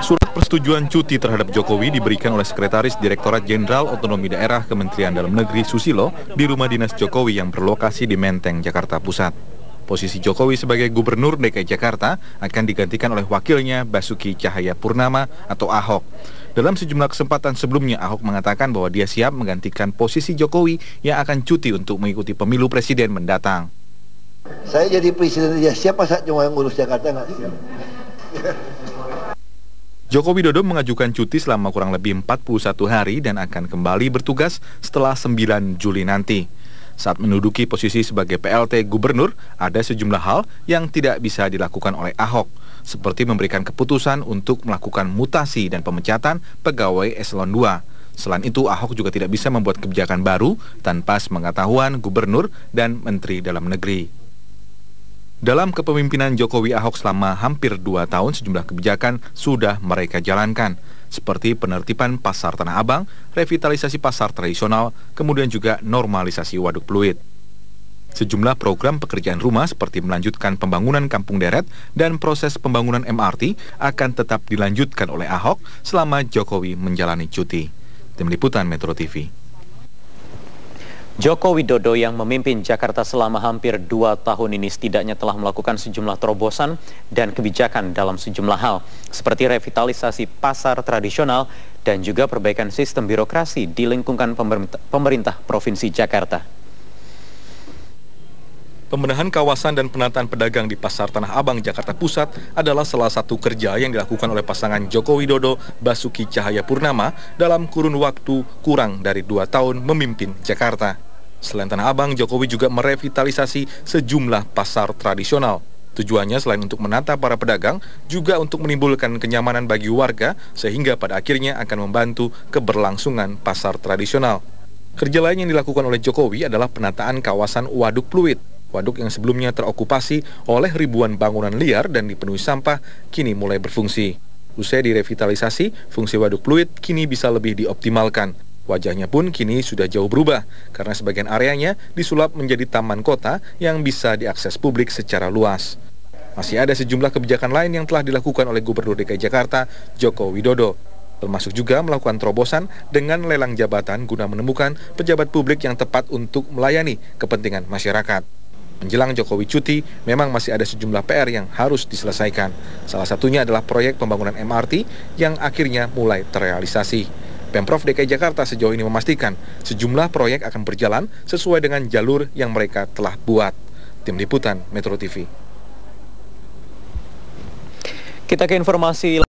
Surat persetujuan cuti terhadap Jokowi diberikan oleh Sekretaris Direktorat Jenderal Otonomi Daerah Kementerian Dalam Negeri Susilo di rumah dinas Jokowi yang berlokasi di Menteng, Jakarta Pusat. Posisi Jokowi sebagai Gubernur DKI Jakarta akan digantikan oleh wakilnya Basuki Cahayapurnama atau Ahok. Dalam sejumlah kesempatan sebelumnya, Ahok mengatakan bahwa dia siap menggantikan posisi Jokowi yang akan cuti untuk mengikuti pemilu presiden mendatang. Saya jadi presiden aja, siapa saja yang ngurus Jakarta nggak siap. Joko Widodo mengajukan cuti selama kurang lebih 41 hari dan akan kembali bertugas setelah 9 Juli nanti. Saat menduduki posisi sebagai PLT Gubernur, ada sejumlah hal yang tidak bisa dilakukan oleh Ahok, seperti memberikan keputusan untuk melakukan mutasi dan pemecatan pegawai eselon 2. Selain itu, Ahok juga tidak bisa membuat kebijakan baru tanpa sepengetahuan Gubernur dan Menteri Dalam Negeri. Dalam kepemimpinan Jokowi Ahok selama hampir 2 tahun, sejumlah kebijakan sudah mereka jalankan, seperti penertiban pasar Tanah Abang, revitalisasi pasar tradisional, kemudian juga normalisasi Waduk Pluit. Sejumlah program pekerjaan rumah seperti melanjutkan pembangunan Kampung Deret dan proses pembangunan MRT akan tetap dilanjutkan oleh Ahok selama Jokowi menjalani cuti. Tim Liputan Metro TV. Joko Widodo yang memimpin Jakarta selama hampir 2 tahun ini setidaknya telah melakukan sejumlah terobosan dan kebijakan dalam sejumlah hal, seperti revitalisasi pasar tradisional dan juga perbaikan sistem birokrasi di lingkungan pemerintah Provinsi Jakarta. Pembenahan kawasan dan penataan pedagang di Pasar Tanah Abang, Jakarta Pusat adalah salah satu kerja yang dilakukan oleh pasangan Joko Widodo Basuki Cahayapurnama dalam kurun waktu kurang dari 2 tahun memimpin Jakarta. Selain Tanah Abang, Jokowi juga merevitalisasi sejumlah pasar tradisional. Tujuannya selain untuk menata para pedagang, juga untuk menimbulkan kenyamanan bagi warga, sehingga pada akhirnya akan membantu keberlangsungan pasar tradisional. Kerja lain yang dilakukan oleh Jokowi adalah penataan kawasan Waduk Pluit. Waduk yang sebelumnya terokupasi oleh ribuan bangunan liar dan dipenuhi sampah, kini mulai berfungsi. Usai direvitalisasi, fungsi Waduk Pluit kini bisa lebih dioptimalkan. Wajahnya pun kini sudah jauh berubah, karena sebagian areanya disulap menjadi taman kota yang bisa diakses publik secara luas. Masih ada sejumlah kebijakan lain yang telah dilakukan oleh Gubernur DKI Jakarta, Joko Widodo, termasuk juga melakukan terobosan dengan lelang jabatan guna menemukan pejabat publik yang tepat untuk melayani kepentingan masyarakat. Menjelang Jokowi cuti, memang masih ada sejumlah PR yang harus diselesaikan. Salah satunya adalah proyek pembangunan MRT yang akhirnya mulai terrealisasi. Pemprov DKI Jakarta sejauh ini memastikan sejumlah proyek akan berjalan sesuai dengan jalur yang mereka telah buat. Tim Liputan Metro TV. Kita ke informasi